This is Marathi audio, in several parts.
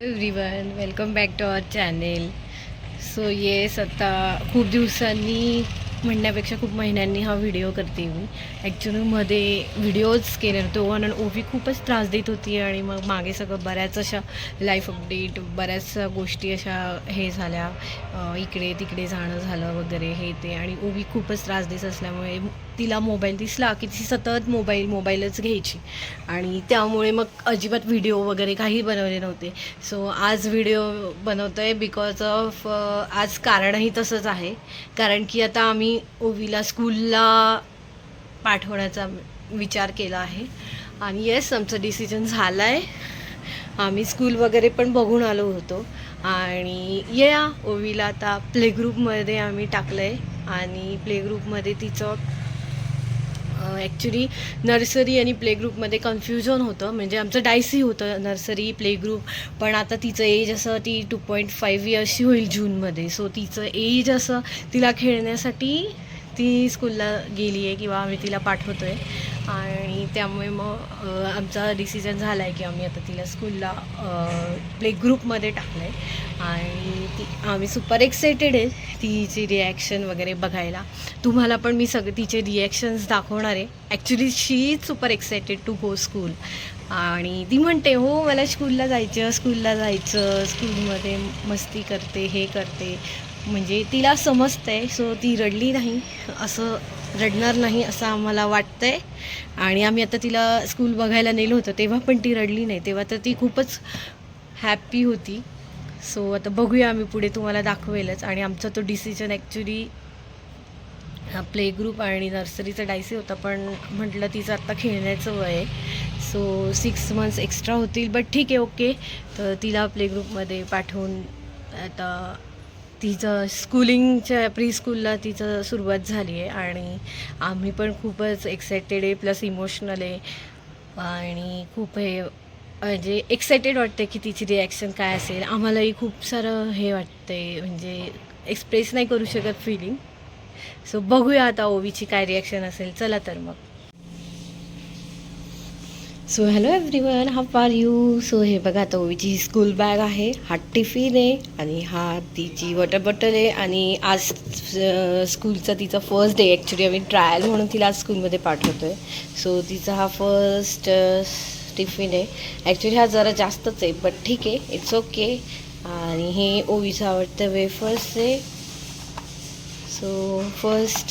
Everyone, welcome back to our channel. So yes, आता खूप दिवसांनी म्हणण्यापेक्षा खूप महिन्यांनी हा व्हिडिओ करते मी. ॲक्च्युली मध्ये व्हिडिओज केले नव्हते. ओव्हन आणि ओवी खूपच त्रास देत होती आणि मग मागे सगळं बऱ्याच अशा लाईफ अपडेट, बऱ्याच गोष्टी अशा हे झाल्या, इकडे तिकडे जाणं झालं वगैरे हे ते. आणि ओवी खूपच त्रास देत असल्यामुळे तिला मोबाईल दिसला की ती सतत मोबाईलच घ्यायची आणि त्यामुळे मग अजिबात व्हिडिओ वगैरे काही बनवले नव्हते. सो आज व्हिडिओ बनवतो आहे बिकॉज ऑफ आज कारणही तसंच आहे. कारण की आता आम्ही ओवीला स्कूलला पाठवण्याचा विचार केला आहे आणि येस, आमचं डिसिजन झालं आहे. आम्ही स्कूल वगैरे पण बघून आलो होतो आणि ओवीला आता प्ले ग्रुपमध्ये आम्ही टाकलं आहे. आणि प्ले ग्रुपमध्ये तिचं ॲक्च्युली नर्सरी आणि प्ले ग्रुपमध्ये कन्फ्युजन होतं. म्हणजे आमचं डायसी होतं नर्सरी प्ले ग्रुप, पण आता तिचं एज असं, ती 2.5 इयर्सची होईल जूनमध्ये. सो तिचं एज असं तिला खेळण्यासाठी ती स्कूलला गेली आहे किंवा आम्ही तिला पाठवतो आहे. आणि त्यामुळे मग आमचा डिसिजन झाला आहे की आम्ही आता तिला स्कूलला प्ले ग्रुपमध्ये टाकलं आहे. आणि आम्ही सुपर एक्सायटेड आहे तिची रिॲक्शन वगैरे बघायला. तुम्हाला पण मी तिचे रिॲक्शन्स दाखवणार आहे. Actually she is super excited to go school. आणि ती म्हणते हो मला स्कूलला जायचं, स्कूलमध्ये मस्ती करते, हे करते. म्हणजे तिला समजतंय. सो ती रडली नाही, असं रडणार नाही असं आम्हाला वाटतं आहे. आणि आम्ही आता तिला स्कूल बघायला नेलं होतं तेव्हा पण ती रडली नाही. तेव्हा तर ती खूपच हॅप्पी होती. सो आता बघूया, आम्ही पुढे तुम्हाला दाखवेलच. आणि आमचा तो डिसिजन ॲक्च्युली प्ले ग्रुप आणि नर्सरीचा डायसी होता, पण म्हटलं तिचं आत्ता खेळण्याचं वय आहे. सो 6 मंथ्स एक्स्ट्रा होतील, बट ठीक आहे, ओके. तर तिला प्ले ग्रुपमध्ये पाठवून आता तिचं स्कूलिंगच्या प्री स्कूलला तिचं सुरुवात झाली आहे. आणि आम्ही पण खूपच एक्सायटेड आहे, प्लस इमोशनल आहे. आणि खूप हे म्हणजे एक्सायटेड वाटते की तिची रिॲक्शन काय असेल. आम्हालाही खूप सारं हे वाटतंय, म्हणजे एक्सप्रेस नाही करू शकत फिलिंग. सो बघूया आता ओवीची काय रिॲक्शन असेल. चला तर मग. So hello everyone, how are you. So हे बघा, आता ओवीची स्कूल बॅग आहे, हा टिफिन आहे आणि हा तिची वॉटर बॉटल आहे. आणि आज स्कूलचा तिचा फर्स्ट डे. ॲक्च्युली आम्ही ट्रायल म्हणून तिला आज स्कूलमध्ये पाठवतो आहे. सो तिचा हा फर्स्ट टिफिन आहे. ॲक्च्युली हा जरा जास्तच आहे, बट ठीक आहे, इट्स ओके. आणि हे ओवीचं आवडतं वेफर्स आहे. सो फर्स्ट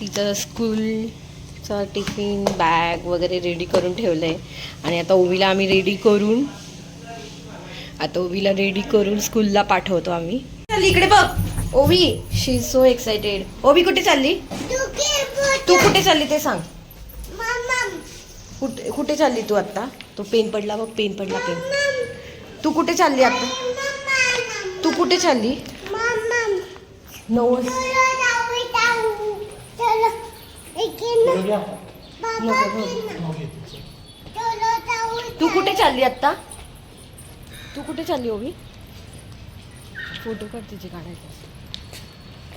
तिचं स्कूलचा टिफिन बॅग वगैरे रेडी करून ठेवलं आहे. आणि आता ओवीला आम्ही रेडी करून स्कूलला पाठवतो आम्ही. चालली इकडे बघ ओवी, शी इज सो एक्सायटेड. ओवी कुठे चालली? तू कुठे चालली ते सांग. कुठे चालली तू आत्ता? तो पेन पडला बघ, पेन. तू कुठे चालली आता? तू कुठे चालली? तू कुठे चालली आत्ता? तू कुठे चालली ओवी? फोटो काढ तिचे काढायचा.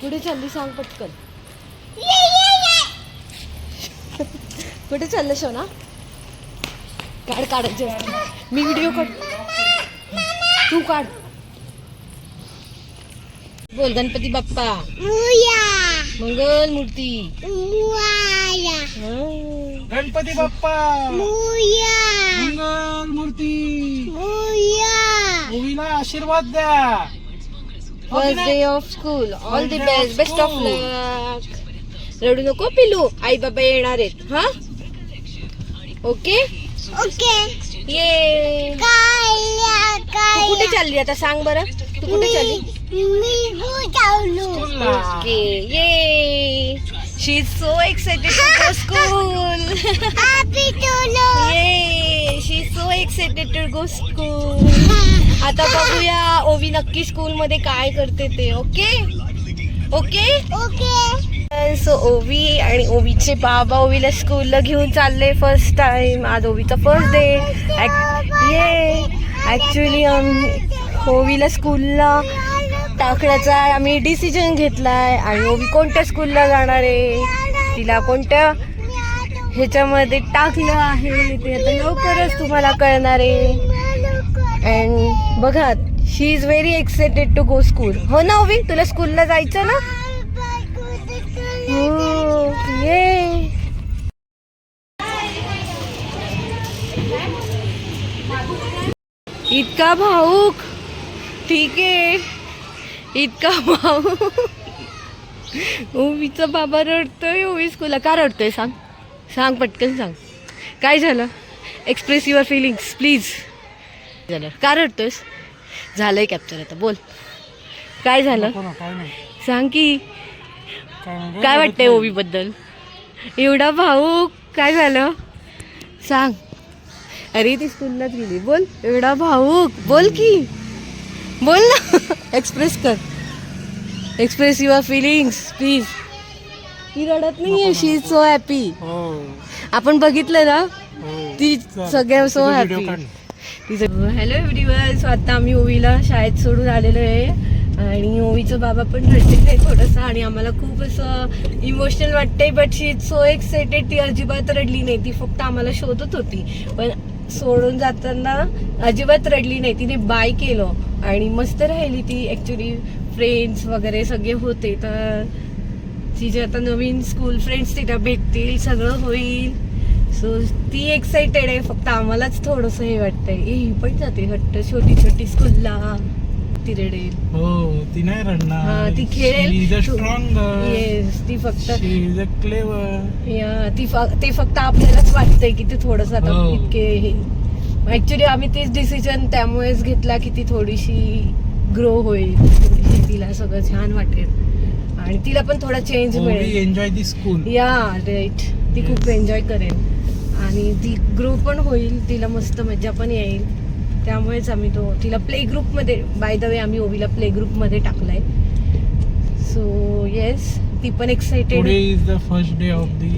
कुठे चालली सांग पटकन. कुठे चाललं सोना? काढायचे. मी व्हिडिओ काढ, तू काढ. बोल गणपती बाप्पा मंगल मूर्ती. गणपती बाप्पा मंगल मूर्ती. ओवीला आशीर्वाद द्या. First day of school, all the best, best of luck. रडू नको पिलू, आई बाबा येणार आहेत. हा, ओके ये. तू कुठे चालली आता सांग बरं, तू कुठे चालली? Okay, yeah. She is so excited to go school. Yeah, she is so excited to go school. आता बघूया ओवी नक्की स्कूलमध्ये काय करते ते. ओके. सो ओवी आणि ओवीचे बाबा ओवीला स्कूलला घेऊन चालले फर्स्ट टाइम. आज ओवीचा फर्स्ट डे. ये ॲक्च्युली ओवीला स्कूलला टाकण्याचा आम्ही डिसिजन घेतलाय आणि ओवी कोणत्या स्कूलला जाणार आहे, तिला कोणत्या ह्याच्यामध्ये टाकलं आहे ते आता लवकरच तुम्हाला कळणार आहे. अँड बघा, she is very excited to go school. हो ना ओवी, तुला स्कूलला जायचं ना? हो, ये. इतका भाऊक, ठीक आहे, इतका भाऊक. ओवीचा बाबा रडतोय. ओवी स्कूलला का रडतोय सांग, सांग पटकन सांग. काय झालं? Express your feelings please. झालं का रडतोयस? झालंय कॅप्चर, आता बोल काय झालं सांग की. काय वाटतंय ओवी बद्दल? एवढा भाऊक, काय झालं सांग. अरे ती स्कूललाच गेली. बोल, एवढा भाऊक, बोल की, बोल ना. एक्सप्रेस कर, एक्सप्रेस युअर फिलिंग्स प्लीज. ती रडत नाहीये, शी इज सो हॅपी. आपण बघितलं ना, ती सगळ्या so happy. Hello everyone, so आता आम्ही ओवीला शाळेत सोडून आलेलो आहे आणि ओवीचं बाबा पण रडलेलं आहे थोडंसं आणि आम्हाला खूप असं इमोशनल वाटतंय. But she is so excited. ती अजिबात रडली नाही, ती फक्त आम्हाला शोधत होती. पण सोडून जाताना अजिबात रडली नाही, तिने बाय केलं आणि मस्त राहिली ती. ॲक्च्युली फ्रेंड्स वगैरे सगळे होते, तर तिचे आता नवीन स्कूल फ्रेंड्स तिला भेटतील, सगळं होईल. सो ती एक्साइटेड आहे. फक्त आम्हालाच थोडंसं हे वाटतंय, ही पण जाते हट्ट, छोटी छोटी स्कूलला, ती रडेल. हो, ती नाही रडणार, ती खेळेल. स्ट्रॉंग. येस, ती फक्त क्लेवर. ते फक्त आपल्यालाच वाटतंय की ते थोडंसं आता हो. इतके हे. ऍक्च्युली आम्ही तेच डिसिजन त्यामुळेच घेतला की ती थोडीशी ग्रो होईल, थोडीशी तिला सगळं छान वाटेल आणि तिला पण थोडा चेंज मिळेल. एन्जॉय दी स्कूल. या राईट, ती खूप एन्जॉय करेल आणि ती ग्रो पण होईल, तिला मस्त मजा पण येईल. त्यामुळेच आम्ही तिला प्ले ग्रुपमध्ये, बाय द वे आम्ही ओवीला प्ले ग्रुपमध्ये टाकलाय. सो येस, ती पण excited. Today is the first day of the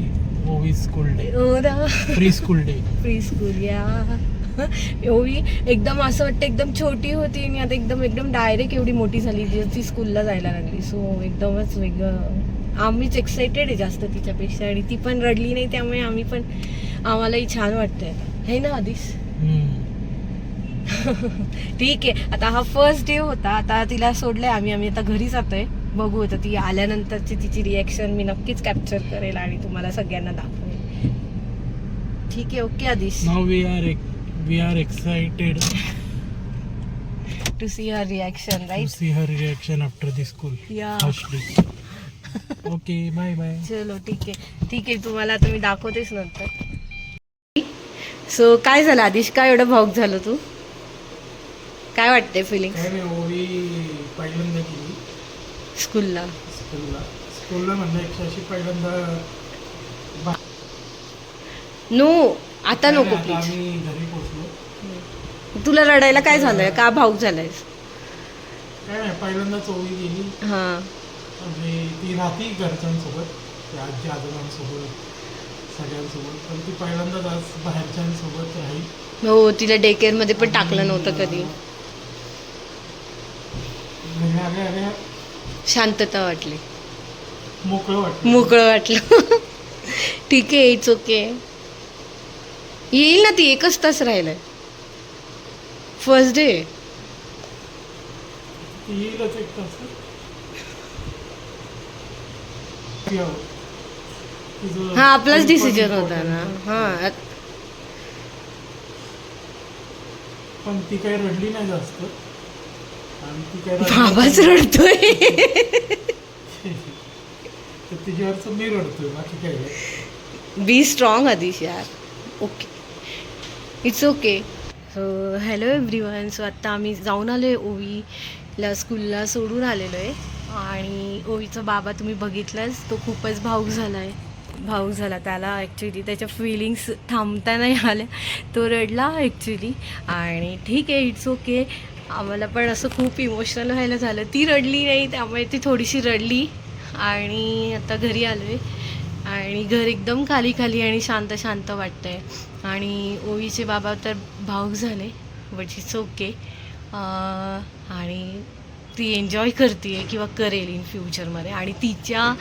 Ovi school day, pre school day. Pre school, yeah. Ovi एकदम असं वाटतं एकदम छोटी होती आणि आता एकदम एकदम डायरेक्ट एवढी मोठी झाली, ती स्कूलला जायला लागली. सो एकदमच वेगळं. आम्हीच एक्साइटेड आहे जास्त तिच्यापेक्षा आणि ती पण रडली नाही, त्यामुळे आम्हालाही छान वाटतंय, है ना आदिश? ठीक आहे, आता हा फर्स्ट डे होता. आता तिला सोडलंय आम्ही आता घरी जातोय. बघू, आता ती आल्यानंतरची तिची रिॲक्शन मी नक्कीच कॅप्चर करेल आणि तुम्हाला सगळ्यांना दाखवेल. ठीक आहे, okay Aadish? Now we are excited to see her reaction, to right? See her reaction after the school first day. Okay, bye bye. चलो ठीक आहे, तुम्हाला आता मी दाखवतेच नंतर. सो काय झालं आदिश, काय एवढं भाऊक झालं तू? काय वाटतंय फिलिंग? काय नाही, ओवी पहिल्यांदा गेली स्कूलला म्हणलं अशी पहिल्यांदा. नो, आता नको आता प्लीज. आम्ही घरी पोहोचलो. तुला रडायला काय झालंय, का भाऊक झालाय? काय नाही, पहिल्यांदाच ओवी गेली. हा, म्हणजे ती राहती घरच्यांसोबत, त्या आजी आजोबांसोबत, सगळ्यांसोबत, पण ती पहिल्यांदाच आज बाहेरच्यांसोबत राहील. हो, तिला डे केअर मध्ये पण टाकलं नव्हतं कधी. अरे शांतता वाटली, मोकळं वाटलं. ठीक आहे, इट्स ओके. येईल ना, ती एकच तास राहिलाय, फर्स्ट डे. येईलच एक तास. हा, आपलाच डिसिजन होता ना. हा, पण ती काही रडली नाही जास्त आणि ती काय बाबाच रडतोय. तर तिच्यावरच मी रडतोय, बाकी काय नाही. बी स्ट्रॉंग आदिश यार. Okay, it's okay. So hello everyone, so आत्ता आम्ही जाऊन आलो आहे, ओवीला स्कूलला सोडून आलेलो आहे आणि ओवीचा बाबा तुम्ही बघितलाच, तो खूपच भाऊक झाला. त्याला ॲक्च्युली त्याच्या फिलिंग्स थांबता नाही आल्या, तो रडला ॲक्च्युली. आणि ठीक आहे, इट्स ओके. आम्हाला पण असं खूप इमोशनल व्हायला झालं. ती रडली नाही, त्यामुळे ती थोडीशी रडली आणि आता घरी आलो आहे आणि घर एकदम खाली आणि शांत वाटतं आहे. आणि ओवीचे बाबा तर भाऊक झाले, बट इट्स ओके. आणि ती एन्जॉय करते किंवा करेल इन फ्युचरमध्ये. आणि तिच्या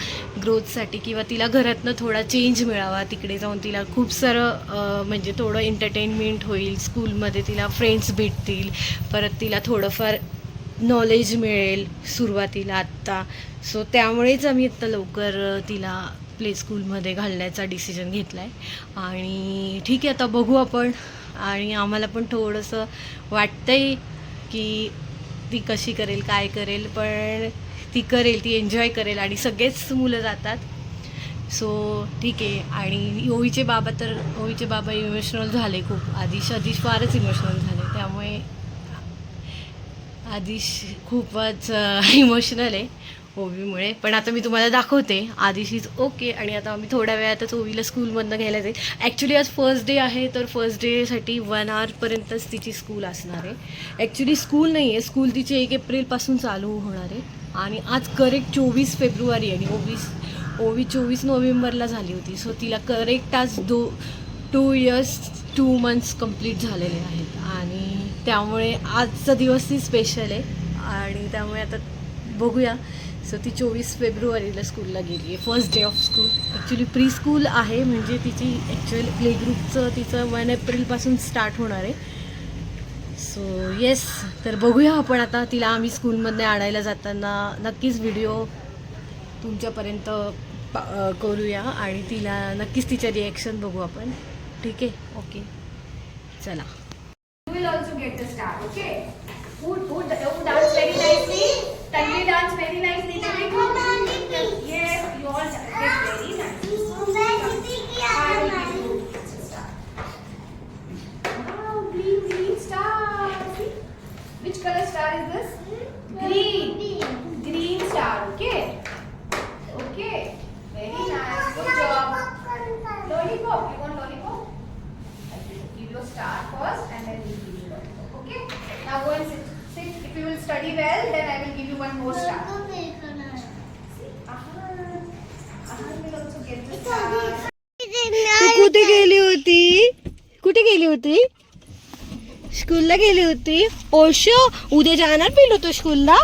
ग्रोथसाठी किंवा तिला घरातनं थोडा चेंज मिळावा, तिकडे जाऊन तिला खूप सारं म्हणजे थोडं एंटरटेनमेंट होईल, स्कूलमध्ये तिला फ्रेंड्स भेटतील, परत तिला थोडंफार नॉलेज मिळेल सुरुवातीला आत्ता. सो त्यामुळेच आम्ही आत्ता लवकर तिला प्ले स्कूलमध्ये घालण्याचा डिसिजन घेतला आहे. आणि ठीक आहे, आता बघू आपण. आणि आम्हाला पण थोडंसं वाटतंय की ती कशी करेल, काय करेल, पण ती करेल, ती एन्जॉय करेल. आणि सगळेच मुलं जातात, सो ठीक आहे. आणि ओवीचे बाबा इमोशनल झाले खूप. आदिश फारच इमोशनल झाले, त्यामुळे आदिश खूपच इमोशनल आहे ओवीमुळे. पण आता मी तुम्हाला दाखवते. आदिश इज ओके. आणि आता आम्ही थोड्या वेळातच ओवीला स्कूलमधनं घ्यायला जाईल. ॲक्च्युली आज फर्स्ट डे आहे, तर फर्स्ट डेसाठी 1 आवरपर्यंतच तिची स्कूल असणार आहे. ॲक्च्युली स्कूल नाही आहे, स्कूल तिची 1 एप्रिलपासून चालू होणार आहे. आणि आज करेक्ट 24 फेब्रुवारी आणि ओवी 24 नोव्हेंबरला झाली होती. सो तिला करेक्ट आज 2 इयर्स 2 मंथ्स कंप्लीट झालेले आहेत. आणि त्यामुळे आजचा दिवस ती स्पेशल आहे. आणि त्यामुळे आता बघूया. सो ती 24 फेब्रुवारीला स्कूलला गेली आहे, first day of school. Actually pre school आहे, म्हणजे तिची ॲक्च्युअली प्ले ग्रुपचं तिचं 1 एप्रिलपासून स्टार्ट होणार आहे. सो येस, तर बघूया आपण आता. तिला आम्ही स्कूलमध्ये आणायला जाताना नक्कीच व्हिडिओ तुमच्यापर्यंत करूया. आणि तिला नक्कीच तिच्या रिॲक्शन बघू आपण. ठीक आहे, ओके, चला. You will also get the star, okay? Who dance very nicely? Tanvi dance very nicely. Yes, you all did very nicely. I will give you the star. Wow, green star. See? Which color star is this? Green star, okay? Okay, very nice. Good job. Lollipop. You want lollipop? I will give you a star first and then we'll give you lollipop. Okay? Now go and sit. If you will study well, then I will give you one more star. See? Ahan will also get the star. तू कुठे गेली होती? स्कूलला गेली होती. ओशो, उद्या जाणार पिलो तू स्कूलला?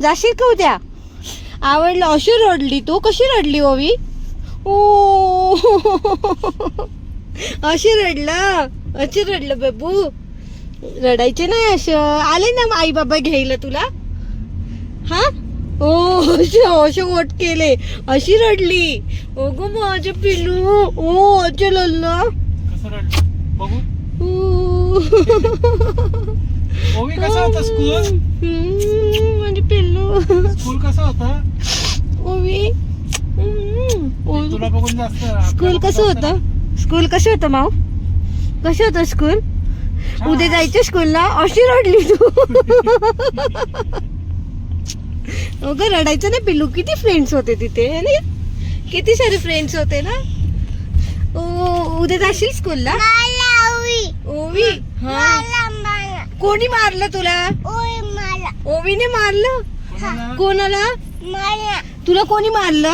जाशील का उद्या? आवडलं. अशी रडली तू. कशी रडली ओवी? ओ अशी रडलं बाबू. रडायचे नाही असं. आले ना आई बाबा घ्यायला तुला? हा, ओ अशो वोट केले. अशी रडली. ओ गो माझं पिलू. ओ अच्छा लल्ला. कसं रडलं बघू. ओवी कसा होता स्कूल? माझे पिल्लू. स्कूल कसा होता ओवी? तुला बघून जास्त. स्कूल कसं होतं माऊ? कसं होतं स्कूल? उद्या जायचं स्कूलला. अशी रडली तू. अगं रडायचं ना पिल्लू. किती फ्रेंड्स होते तिथे ना, किती सारे फ्रेंड्स होते ना. उद्या जाशील स्कूलला? ओवी, हा. कोणी मारलं तुला? ओवीने मारलं? कोणाला? तुला कोणी मारलं?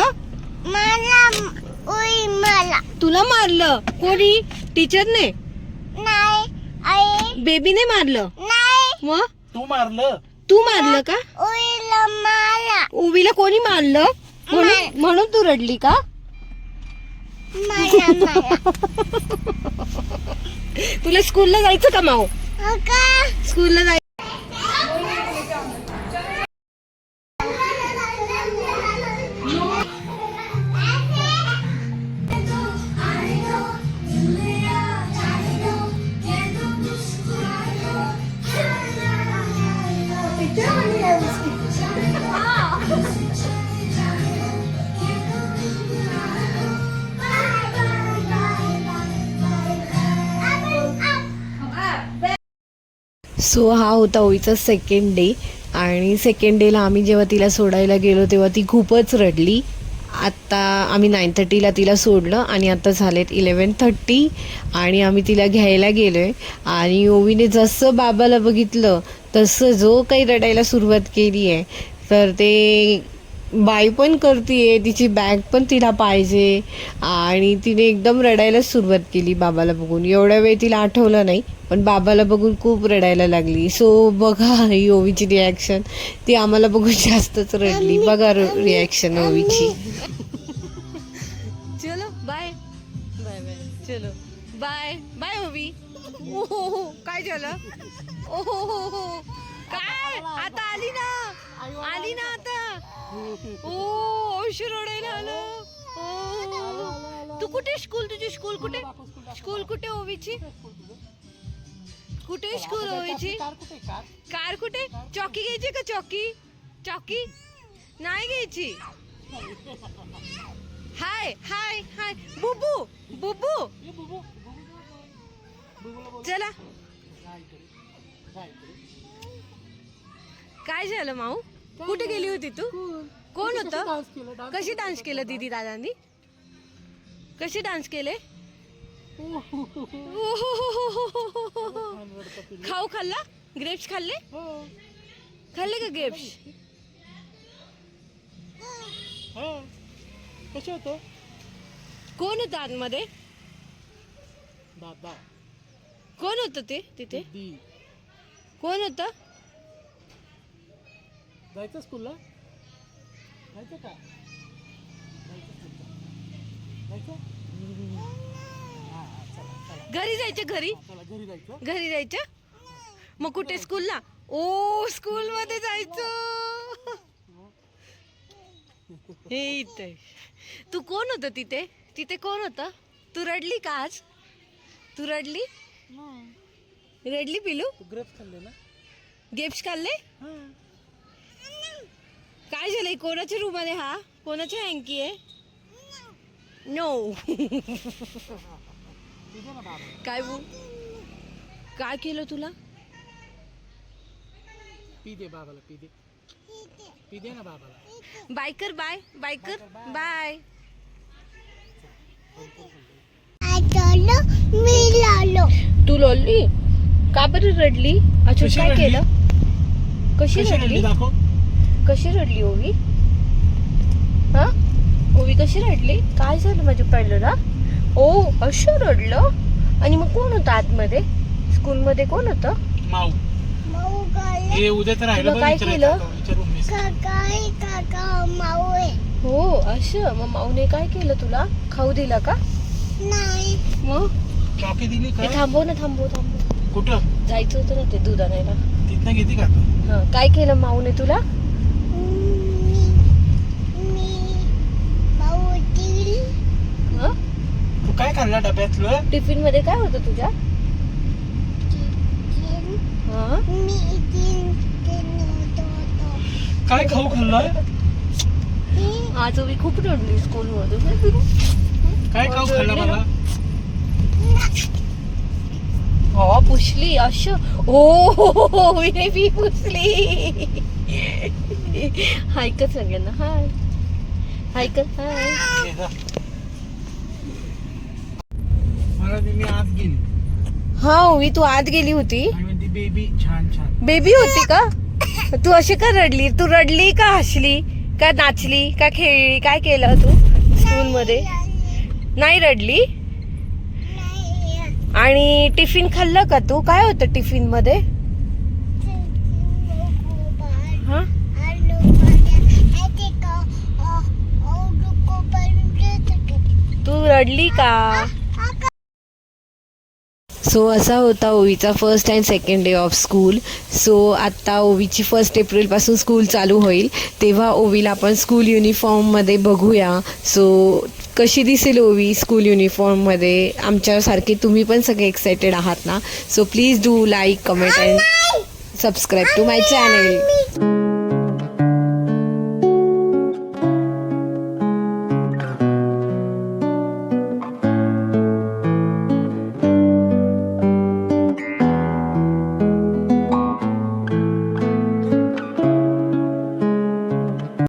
तुला मारलं कोणी? टीचरने? बेबीने मारलं? मग तू मारलं? तू मारलं का? ओवीला कोणी मारलं म्हणून तू रडली का? तुला स्कूलला जायचं का माऊ? स्कूलला जायचं. सो हा होता ओवीचा सेकंड डे. आणि सेकंड डेला आम्ही जेव्हा तिला सोडायला गेलो तेव्हा ती खूपच रडली. आत्ता आम्ही 9:30ला तिला सोडलं आणि आता झालेत 11:30 आणि आम्ही तिला घ्यायला गेलो आहे. आणि ओवीने जसं बाबाला बघितलं तसं जो काही रडायला सुरुवात केली आहे, तर ते बाई पण करते. तिची बॅग पण तिला पाहिजे आणि तिने एकदम रडायला सुरुवात केली बाबाला बघून. एवढ्या वेळ तिला आठवलं नाही, पण बाबाला बघून खूप रडायला लागली. सो बघा ही ओवीची रिॲक्शन, ती आम्हाला बघून जास्तच रडली. बघा रिॲक्शन ओवीची. चलो बाय बाय बाय, चलो बाय बाय ओवी. ओहो काय झालं? ओहो काय आता आली ना आता. ओ रडायला आलं. तू कुठे स्कूल, तुझी स्कूल कुठे ओवीची? कुठे स्कूल ओवीची? कार कुठे? चौकी घ्यायची का? चौकी नाही घ्यायची. हाय हाय हाय बुबू चला. काय झालं माऊ? कुठे गेली होती तू? कोण होतं? कशी डान्स केलं दीदी दादांनी? कसे डान्स केले? खाऊ खाल्ला? ग्रेप्स खाल्ले का ग्रेप्स? कसे होतं? कोण होतं आतमध्ये? दादा. कोण होतं ते तिथे? कोण होतं? जायचं स्कूलला? जायचं का? जायचं? घरी जायचं. घरी जायचं. मग कुठे? स्कूलला? ओ स्कूल मध्ये जायचं. हे इथे तू कोण होतं तिथे कोण होतं? तू रडली का आज? तू रडली पिलू? ग्रेप्स खाल्ले ना? गेप्स खाल्ले? काय झालंय? कोणाच्या रूम मध्ये? हा कोणाच्या हँकी आहे? नो. काय केलं तुला? पी दे बाबाला, पी दे ना बाबाला. बायकर बाय बाय. तू लोळली का बरं? रडली? अच्छा कशी काय रडली? केलं? कशी रडली? दाखव. कशी रडली ओवी? हा ओवी कशी रडली? काय झालं माझ्या पहिलं? ओ असं रडलं. आणि मग कोण होतं आतमध्ये? स्कूल मध्ये कोण होतं? माऊ. हे उद्या तर राहिलं. तुला काय केलं? विचारून हो असं. मग माऊने काय केलं तुला? खाऊ दिला का? नाही. मग चॉकी दिली हे का? थांबव ना. कुठं? जायचं होतं ना ते दूध आणायला. तिथनं घेते का? हा काय केलं माऊने तुला? हा? तू काय खाल्ला डब्यातलं? टिफिन मध्ये काय होतं तुझ्या? हा काय खाऊ खाल्लाय? आज ओवी खूप रडली स्कूल मध्ये. काय खाऊ खाल्ला मला? हो पुसली असं. ओ मी पुसली. हाय कर सगळ्यांना. हाय कर. हाय. हे जा. मला मी आज गेली हा ओवी तू आत गेली होती. आणि म्हणते बेबी छान. बेबी होती का? तू अशी का रडली? तू रडली का हसली का नाचली का खेळली? काय केलं तू स्कूल मध्ये? नाही रडली. आणि टिफिन खाल्लं का तू? काय होतं टिफिन मध्ये? हा तू रडली का? सो असा होता ओवीचा first and second day of school. So आत्ता ओवीची 1 एप्रिलपासून स्कूल चालू होईल, तेव्हा ओवीला आपण स्कूल युनिफॉर्ममध्ये बघूया. सो कशी दिसेल ओवी स्कूल युनिफॉर्ममध्ये? आमच्यासारखे तुम्ही पण सगळे एक्सायटेड आहात ना? So please do like, comment and subscribe to my channel.